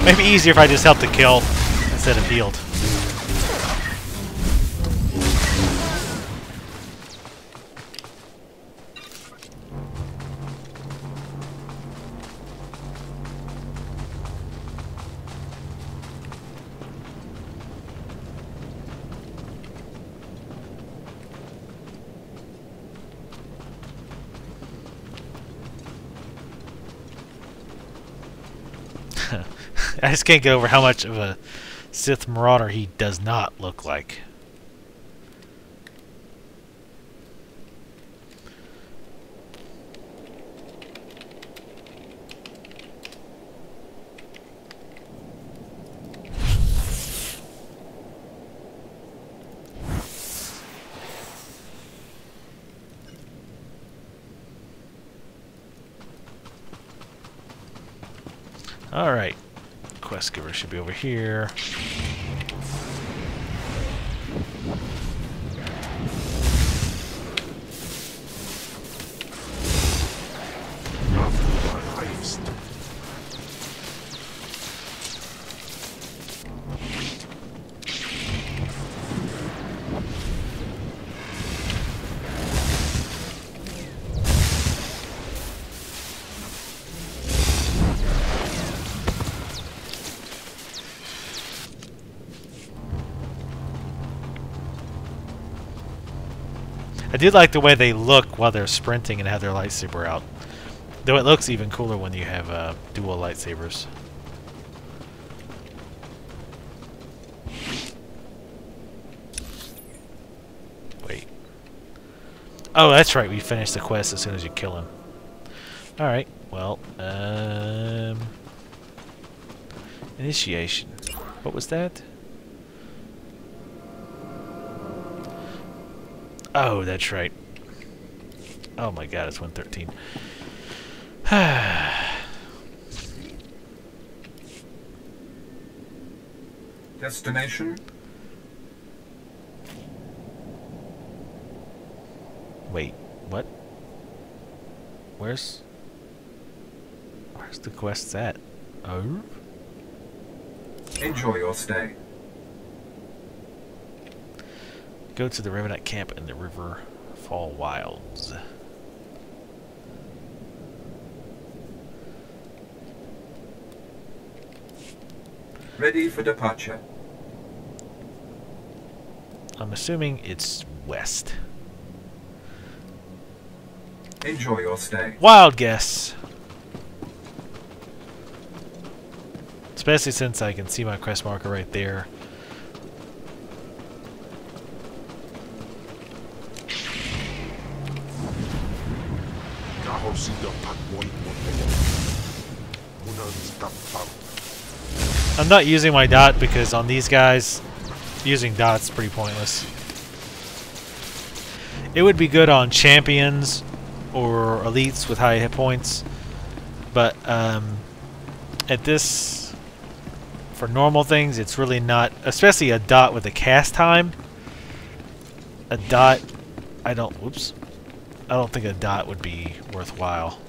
Maybe easier if I just helped to kill instead of healed. I just can't get over how much of a Sith Marauder he does not look like. Alright. Quest giver should be over here. I do like the way they look while they're sprinting and have their lightsaber out. Though it looks even cooler when you have dual lightsabers. Wait. Oh, that's right. We finish the quest as soon as you kill him. Alright. Well, initiation. What was that? Oh, that's right. Oh my god, it's 1:13. Destination? Wait, what? Where's the quest at? Oh? Enjoy your stay. Go to the Revenant camp in the Riverfall Wilds. Ready for departure. I'm assuming it's west. Enjoy your stay. Wild guess. Especially since I can see my quest marker right there. I'm not using my dot because on these guys, using dot's pretty pointless. It would be good on champions or elites with high hit points, but at this, for normal things, it's really not, especially a dot with a cast time. A dot, I don't think a dot would be worthwhile.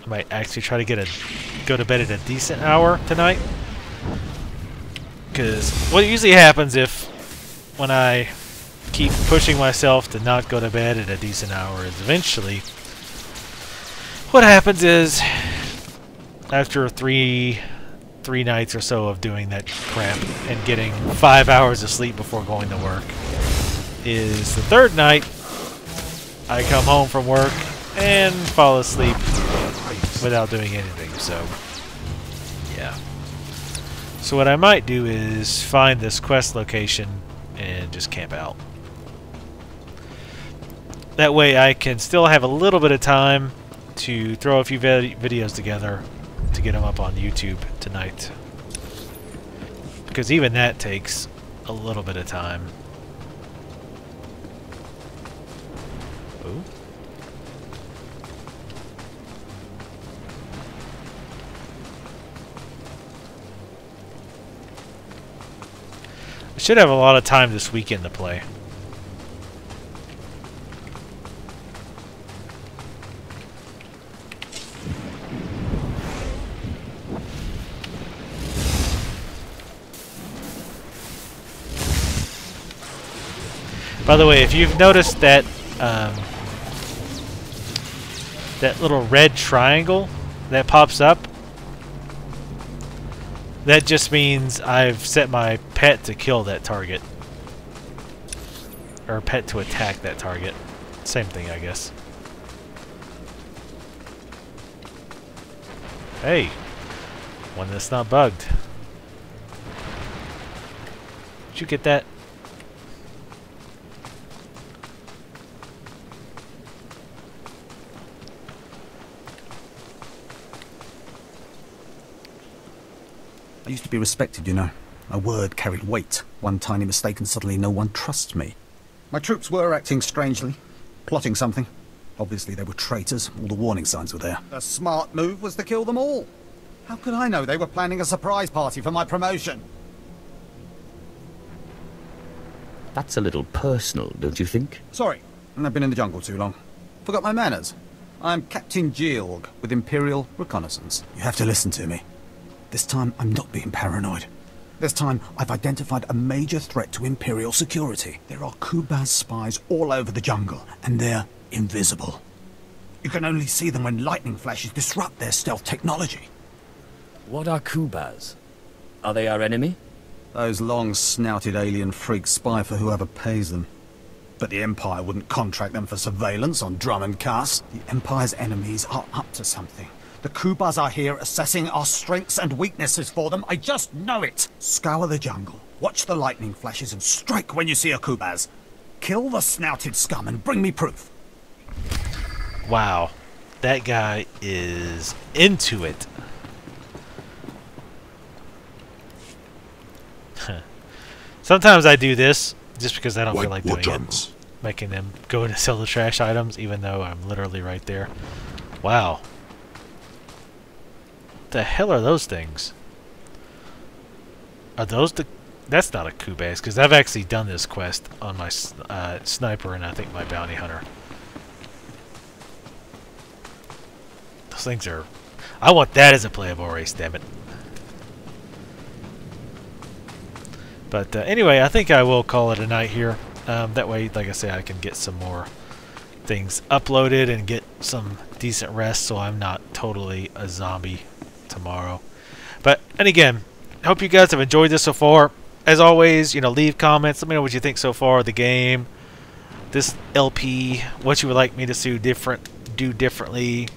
I might actually try to go to bed at a decent hour tonight. Because what usually happens when I keep pushing myself to not go to bed at a decent hour is eventually what happens is after three nights or so of doing that crap and getting 5 hours of sleep before going to work is the third night I come home from work and fall asleep without doing anything, so yeah. So what I might do is find this quest location and just camp out. That way I can still have a little bit of time to throw a few videos together to get them up on YouTube tonight. Because even that takes a little bit of time. Ooh. I should have a lot of time this weekend to play. By the way, if you've noticed that that little red triangle that pops up, that just means I've set my pet to kill that target. Or pet to attack that target. Same thing, I guess. Hey! One that's not bugged. Did you get that? I used to be respected, you know. My word carried weight. One tiny mistake and suddenly no one trusts me. My troops were acting strangely, plotting something. Obviously they were traitors. All the warning signs were there. The smart move was to kill them all. How could I know they were planning a surprise party for my promotion? That's a little personal, don't you think? Sorry, I've been in the jungle too long. Forgot my manners. I'm Captain Georg with Imperial Reconnaissance. You have to listen to me. This time, I'm not being paranoid. This time, I've identified a major threat to Imperial security. There are Kubaz spies all over the jungle, and they're invisible. You can only see them when lightning flashes disrupt their stealth technology. What are Kubaz? Are they our enemy? Those long-snouted alien freaks spy for whoever pays them. But the Empire wouldn't contract them for surveillance on drum and cuss. The Empire's enemies are up to something. The Kubaz are here assessing our strengths and weaknesses for them. I just know it. Scour the jungle, watch the lightning flashes, and strike when you see a Kubaz. Kill the snouted scum and bring me proof. Wow. That guy is into it. Sometimes I do this just because I don't feel like doing it. Making them go in to sell the trash items even though I'm literally right there. Wow. The hell are those things? Are those the... That's not a Kubaz, because I've actually done this quest on my sniper and I think my bounty hunter. Those things are... I want that as a playable race, damn it. But anyway, I think I will call it a night here. That way, like I say, I can get some more things uploaded and get some decent rest so I'm not totally a zombie tomorrow. But, and again, hope you guys have enjoyed this so far. As always, you know, leave comments. Let me know what you think so far of the game, this LP, what you would like me to do differently,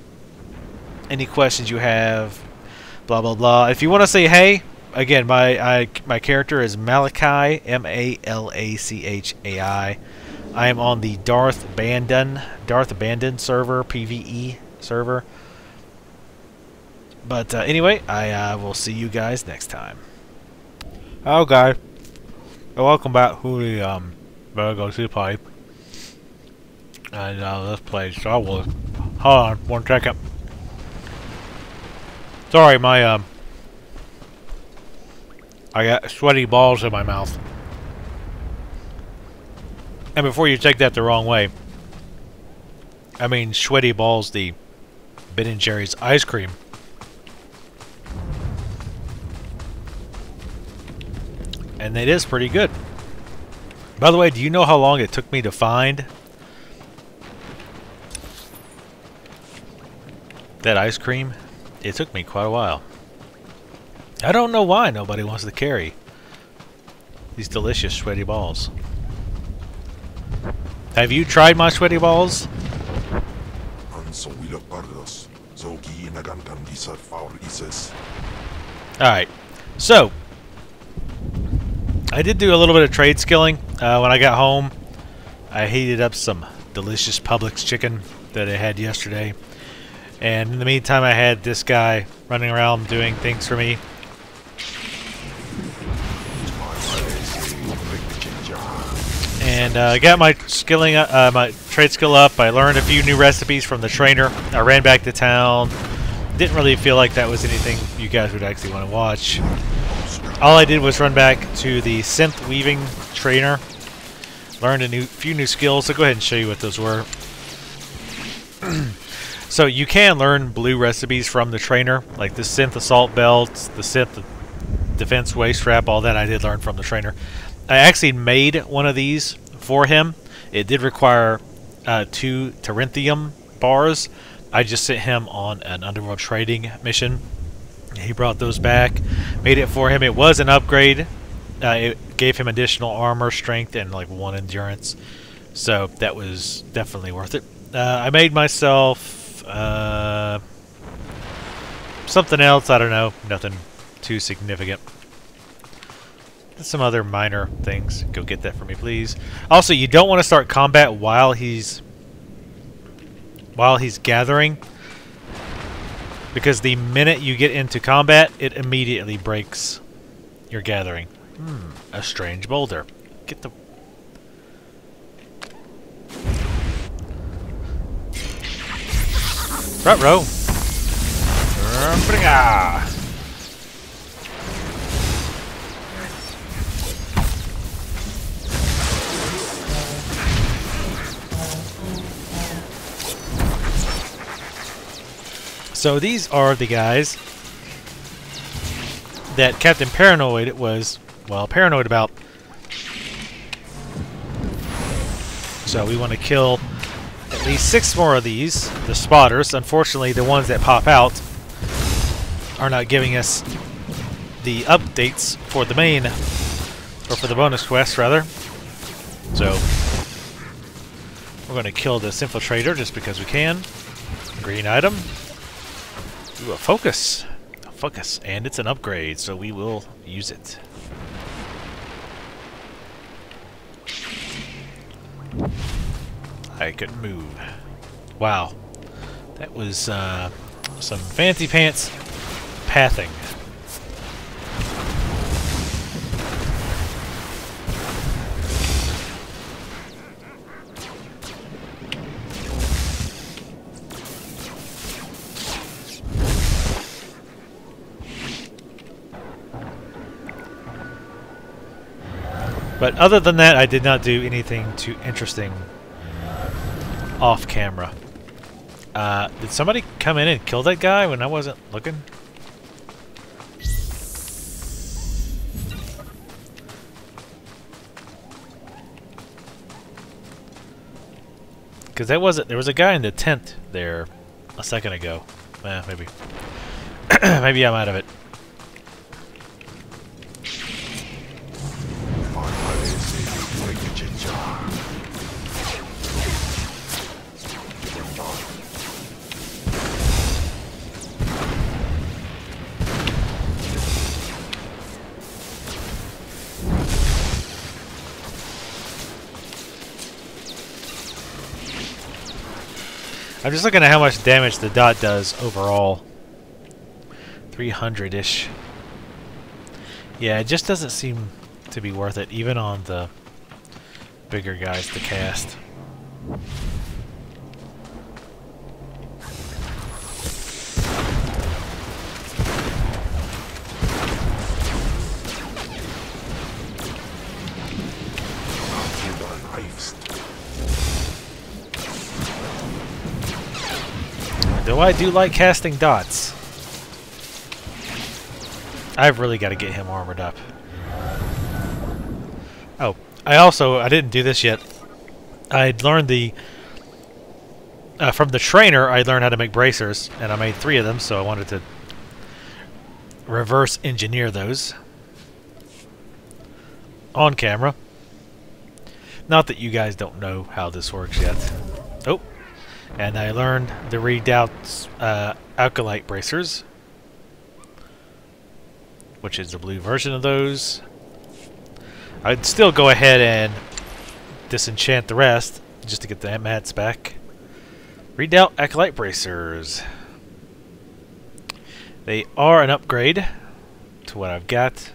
any questions you have, blah blah blah. If you want to say hey, again, my character is Malachai, M-A-L-A-C-H-A-I. I am on the Darth Abandon server, PvE server. But anyway, I will see you guys next time. Hello guys, welcome back to the Virgo Seaplane. And let's play Star Wars. Hold on, 1 second. Sorry, my I got sweaty balls in my mouth. And before you take that the wrong way, I mean sweaty balls, the Ben & Jerry's ice cream. And it is pretty good. By the way, do you know how long it took me to find that ice cream? It took me quite a while. I don't know why nobody wants to carry these delicious sweaty balls. Have you tried my sweaty balls? Alright, so I did do a little bit of trade skilling. When I got home, I heated up some delicious Publix chicken that I had yesterday. And in the meantime, I had this guy running around doing things for me. And I got my skilling, my trade skill up. I learned a few new recipes from the trainer. I ran back to town. Didn't really feel like that was anything you guys would actually want to watch. All I did was run back to the synth weaving trainer. Learned a few new skills. So go ahead and show you what those were. So you can learn blue recipes from the trainer, like the synth assault belt, the synth defense waist strap. All that I did learn from the trainer. I actually made one of these for him. It did require 2 Terinthium bars. I just sent him on an underworld trading mission. He brought those back, made it for him. It was an upgrade. It gave him additional armor, strength, and like 1 endurance. So that was definitely worth it. I made myself something else. I don't know. Nothing too significant. Some other minor things. Go get that for me, please. Also, you don't want to start combat while he's gathering, because the minute you get into combat, it immediately breaks your gathering. A strange boulder. Get the... Front row. So these are the guys that Captain Paranoid was, well, paranoid about. So we want to kill at least 6 more of these, the spotters. Unfortunately, the ones that pop out are not giving us the updates for the main, or for the bonus quest, rather. So we're going to kill this infiltrator just because we can. Green item. Ooh, a focus. A focus. And it's an upgrade, so we will use it. I couldn't move. Wow. That was some fancy pants pathing. But other than that, I did not do anything too interesting off camera. Did somebody come in and kill that guy when I wasn't looking? Because that wasn't. There was a guy in the tent there a second ago. Maybe. Maybe I'm out of it. I'm just looking at how much damage the dot does overall. 300-ish. Yeah, it just doesn't seem to be worth it, even on the bigger guys to cast. Though I do like casting dots. I've really got to get him armored up. Oh, I didn't do this yet. I'd learned from the trainer, I learned how to make bracers, and I made 3 of them, so I wanted to reverse engineer those on camera. Not that you guys don't know how this works yet. Oh. And I learned the Redoubt's Alkalite bracers, which is the blue version of those. I'd still go ahead and disenchant the rest, just to get the mats back. Redoubt Acolyte bracers. They are an upgrade to what I've got.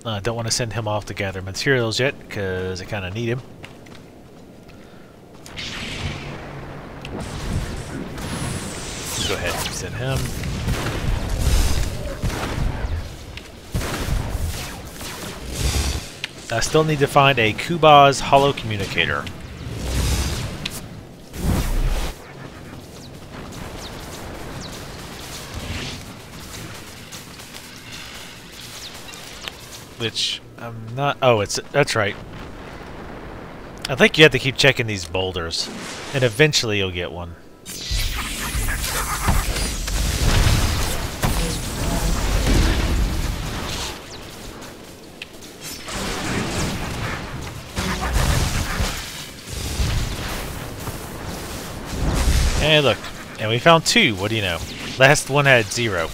I don't want to send him off to gather materials yet, because I kind of need him. him. I still need to find a Kubaz hollow communicator. Which I'm not. Oh, that's right. I think you have to keep checking these boulders, and eventually you'll get one. Hey, look, and we found 2. What do you know? Last one had 0.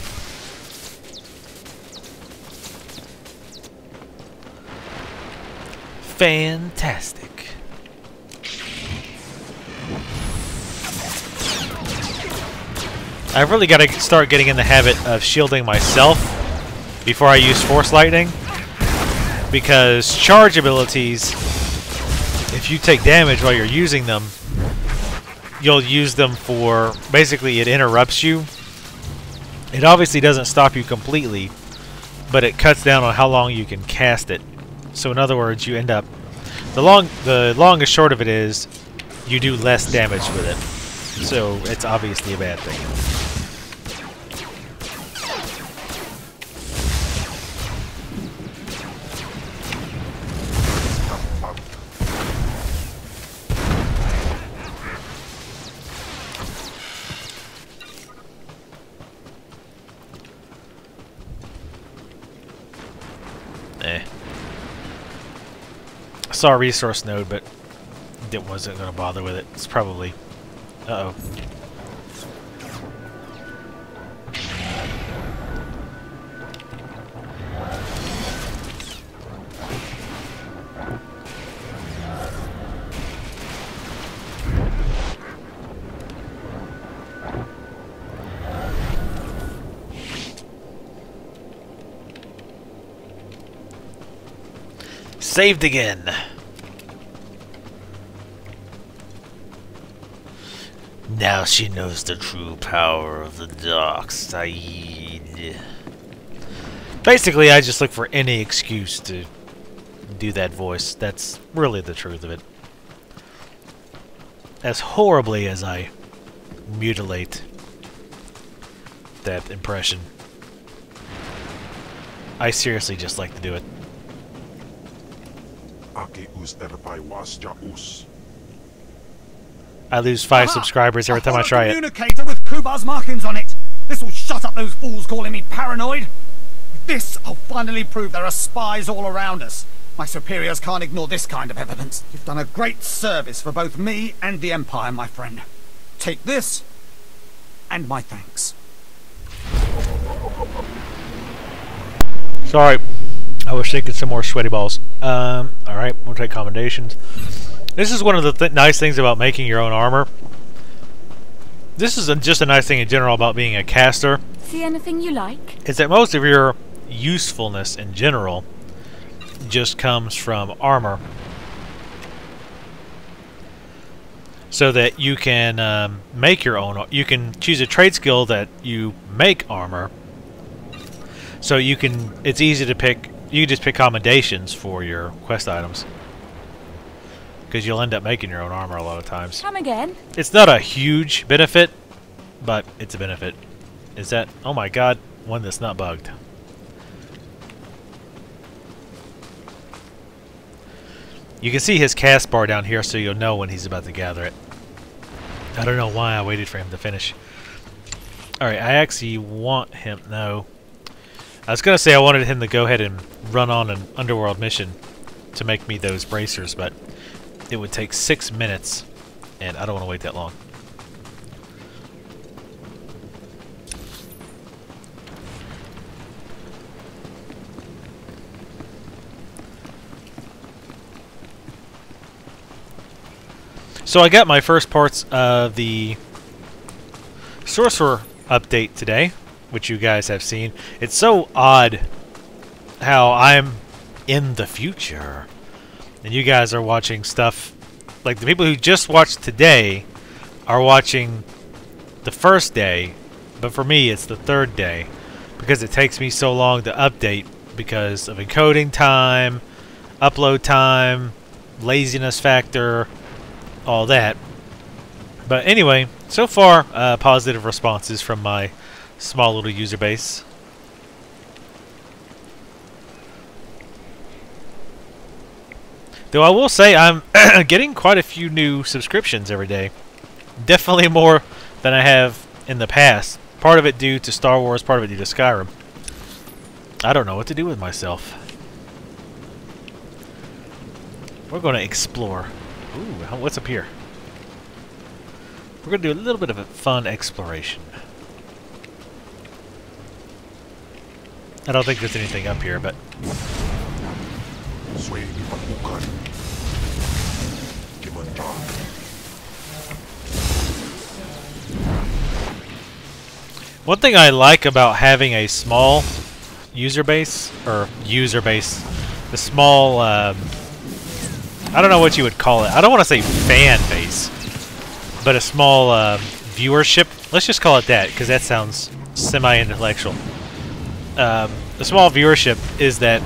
Fantastic. I've really got to start getting in the habit of shielding myself before I use Force Lightning, because charge abilities, if you take damage while you're using them, you'll use them for, basically it interrupts you. It obviously doesn't stop you completely, but it cuts down on how long you can cast it. So in other words, you end up, the long and short of it is, you do less damage with it. So it's obviously a bad thing. I saw a resource node, but wasn't going to bother with it. It's probably... Uh-oh. Saved again. Now she knows the true power of the dark side. Basically, I just look for any excuse to do that voice. That's really the truth of it. As horribly as I mutilate that impression, I seriously just like to do it. I lose 5 subscribers every time I try it. Communicator with Kuba's markings on it. This will shut up those fools calling me paranoid. With this, I'll finally prove there are spies all around us. My superiors can't ignore this kind of evidence. You've done a great service for both me and the Empire, my friend. Take this, and my thanks. Sorry. I was thinking some more sweaty balls. Alright, we'll take commendations. This is one of the nice things about making your own armor. This is just a nice thing in general about being a caster. See anything you like? Is that most of your usefulness in general just comes from armor. So that you can make your own. You can choose a trade skill that you make armor. So you can. It's easy to pick. You can just pick commendations for your quest items. Because you'll end up making your own armor a lot of times. Come again? It's not a huge benefit, but it's a benefit. Is that... Oh my god, one that's not bugged. You can see his cast bar down here, so you'll know when he's about to gather it. I don't know why I waited for him to finish. Alright, I actually want him... No. I was going to say I wanted him to go ahead and run on an underworld mission to make me those bracers, but it would take 6 minutes, and I don't want to wait that long. So I got my first parts of the Sorcerer update today, which you guys have seen. It's so odd how I'm in the future and you guys are watching stuff. Like, the people who just watched today are watching the first day But for me, it's the third day because it takes me so long to update because of encoding time, upload time, laziness factor, all that. But anyway, so far, positive responses from my small little user base. Though I will say I'm getting quite a few new subscriptions every day. Definitely more than I have in the past. Part of it due to Star Wars, part of it due to Skyrim. I don't know what to do with myself. We're going to explore. Ooh, what's up here? We're going to do a little bit of a fun exploration. I don't think there's anything up here, but... One thing I like about having a small user base, the small, I don't know what you would call it. I don't want to say fan base, but a small viewership. Let's just call it that, because that sounds semi-intellectual. The small viewership is that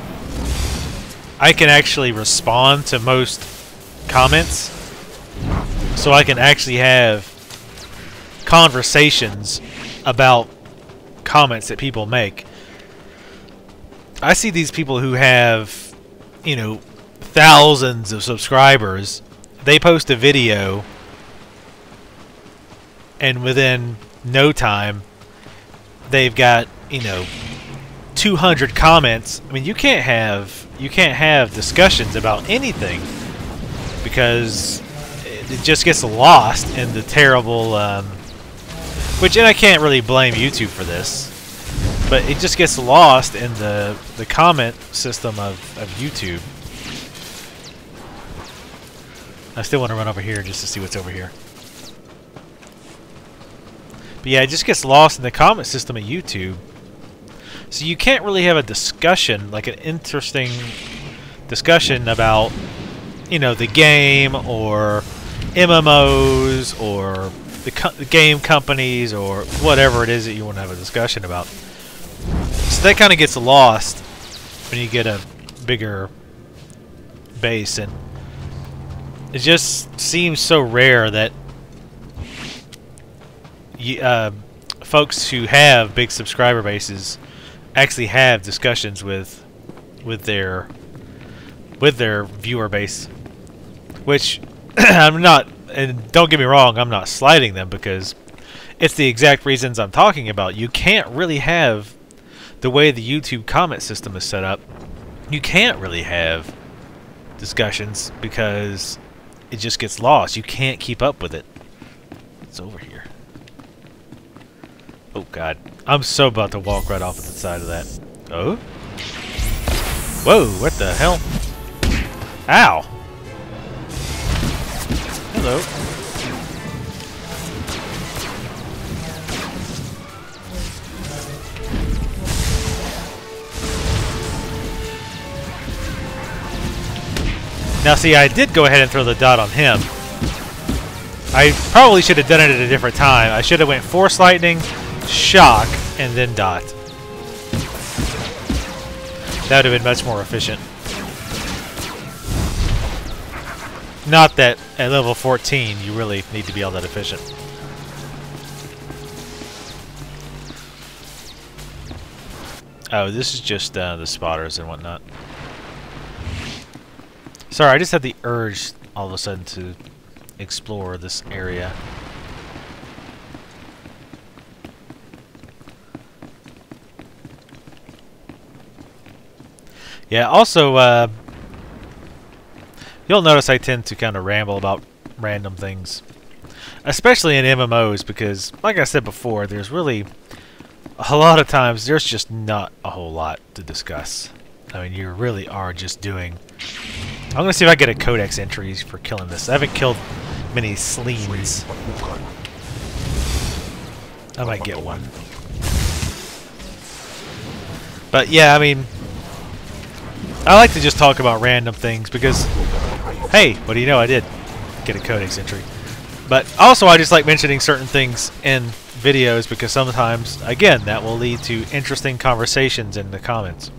I can actually respond to most comments, so I can actually have conversations about comments that people make. I see these people who have, you know, thousands of subscribers. They post a video, and within no time, they've got, you know, 200 comments. I mean, you can't have discussions about anything because it just gets lost in the terrible. And I can't really blame YouTube for this, but it just gets lost in the comment system of YouTube. I still want to run over here just to see what's over here. But yeah, it just gets lost in the comment system of YouTube. So you can't really have a discussion, like an interesting discussion about, you know, the game or MMOs or the game companies or whatever it is that you want to have a discussion about. So that kind of gets lost when you get a bigger base, and it just seems so rare that folks who have big subscriber bases actually have discussions with their viewer base, which I'm not. And don't get me wrong, I'm not slighting them because it's the exact reasons I'm talking about. You can't really have the way the YouTube comment system is set up. You can't really have discussions because it just gets lost. You can't keep up with it. It's over here. Oh god, I'm so about to walk right off of the side of that. Oh? Whoa, what the hell? Ow! Hello. Now see, I did go ahead and throw the dot on him. I probably should have done it at a different time. I should have went Force Lightning, Shock, and then dot. That would have been much more efficient. Not that at level 14 you really need to be all that efficient. Oh, this is just the spotters and whatnot. Sorry, I just had the urge all of a sudden to explore this area. Yeah, also, you'll notice I tend to kind of ramble about random things. Especially in MMOs, because, like I said before, there's really... a lot of times, there's just not a whole lot to discuss. I mean, you really are just doing... I'm going to see if I get a codex entry for killing this. I haven't killed many sleens. I might get one. But, yeah, I mean... I like to just talk about random things, because... Hey, what do you know? I did get a codex entry. But also, I just like mentioning certain things in videos because sometimes, again, that will lead to interesting conversations in the comments.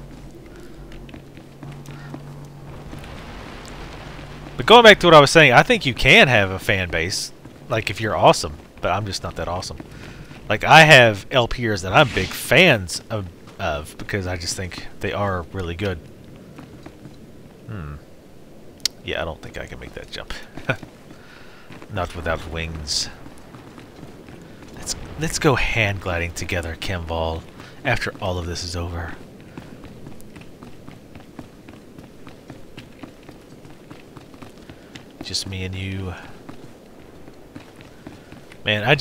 But going back to what I was saying, I think you can have a fan base, like if you're awesome, but I'm just not that awesome. Like, I have LPers that I'm big fans of because I just think they are really good. Yeah, I don't think I can make that jump. Not without wings. Let's go hand gliding together, Kimval, after all of this is over. Just me and you. Man,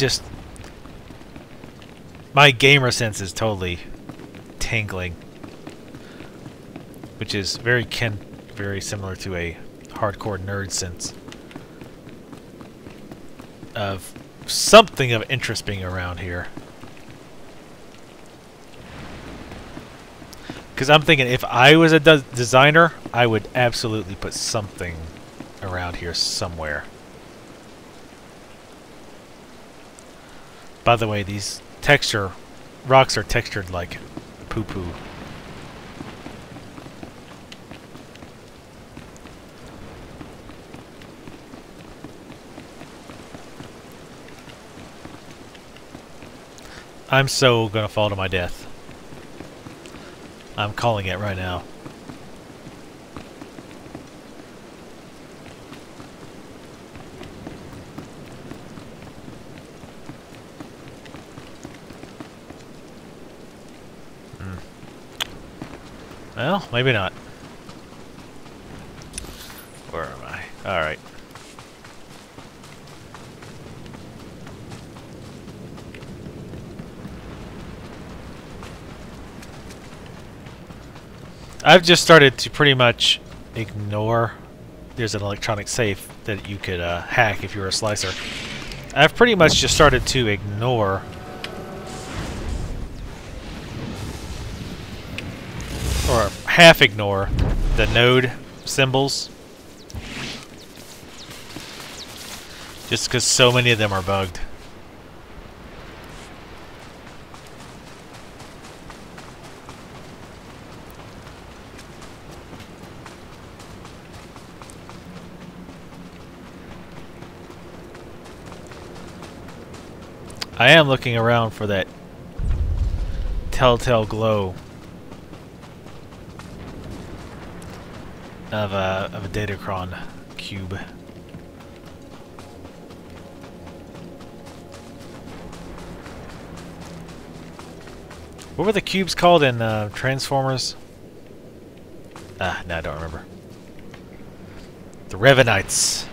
my gamer sense is totally tingling. Which is very similar to a hardcore nerd sense of something of interest being around here. Because I'm thinking if I was a designer, I would absolutely put something around here somewhere. By the way, these rocks are textured like poo-poo. I'm so gonna fall to my death. I'm calling it right now. Well, maybe not. Where am I? Alright. I've just started to pretty much ignore. There's an electronic safe that you could hack if you're a slicer. I've pretty much just started to ignore or half ignore the node symbols just because so many of them are bugged. I am looking around for that telltale glow of a Datacron cube. What were the cubes called in Transformers? No, I don't remember. The Revenites.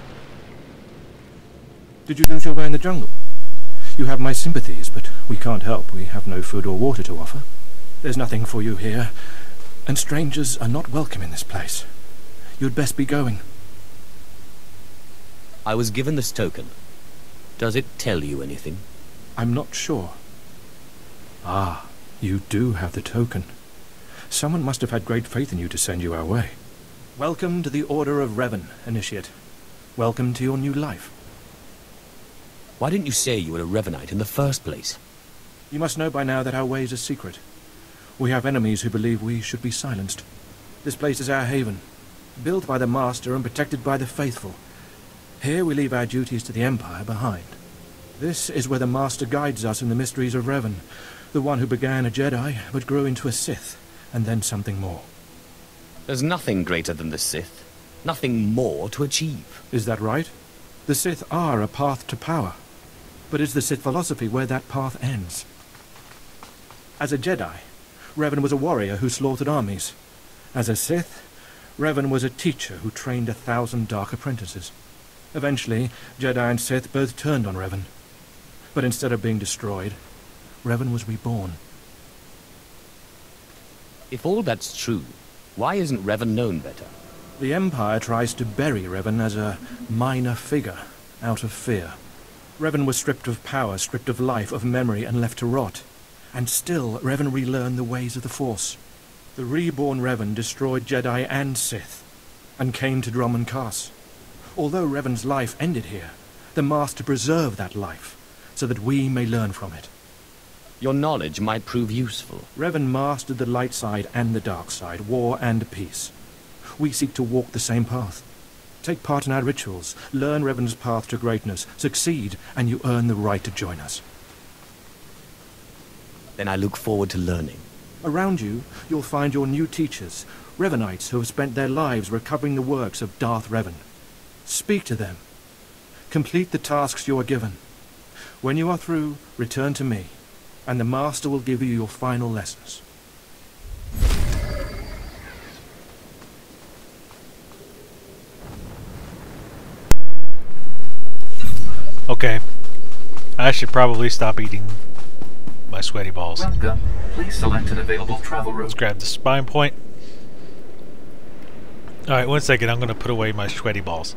Did you lose your way in the jungle? You have my sympathies, but we can't help. We have no food or water to offer. There's nothing for you here, and strangers are not welcome in this place. You'd best be going. I was given this token. Does it tell you anything? I'm not sure. Ah, you do have the token. Someone must have had great faith in you to send you our way. Welcome to the Order of Revan, Initiate. Welcome to your new life. Why didn't you say you were a Revanite in the first place? You must know by now that our ways are secret. We have enemies who believe we should be silenced. This place is our haven, built by the Master and protected by the faithful. Here we leave our duties to the Empire behind. This is where the Master guides us in the mysteries of Revan, the one who began a Jedi but grew into a Sith, and then something more. There's nothing greater than the Sith. Nothing more to achieve. Is that right? The Sith are a path to power. But is the Sith philosophy where that path ends? As a Jedi, Revan was a warrior who slaughtered armies. As a Sith, Revan was a teacher who trained 1,000 dark apprentices. Eventually, Jedi and Sith both turned on Revan. But instead of being destroyed, Revan was reborn. If all that's true, why isn't Revan known better? The Empire tries to bury Revan as a minor figure, out of fear. Revan was stripped of power, stripped of life, of memory, and left to rot. And still, Revan relearned the ways of the Force. The reborn Revan destroyed Jedi and Sith, and came to Dromund Kaas. Although Revan's life ended here, the Master preserved that life, so that we may learn from it. Your knowledge might prove useful. Revan mastered the light side and the dark side, war and peace. We seek to walk the same path. Take part in our rituals, learn Revan's path to greatness, succeed, and you earn the right to join us. Then I look forward to learning. Around you, you'll find your new teachers, Revanites who have spent their lives recovering the works of Darth Revan. Speak to them. Complete the tasks you are given. When you are through, return to me, and the Master will give you your final lessons. Okay. I should probably stop eating my sweaty balls. Welcome. Please select an available travel route. Let's grab the spine point. Alright, one second. I'm going to put away my sweaty balls.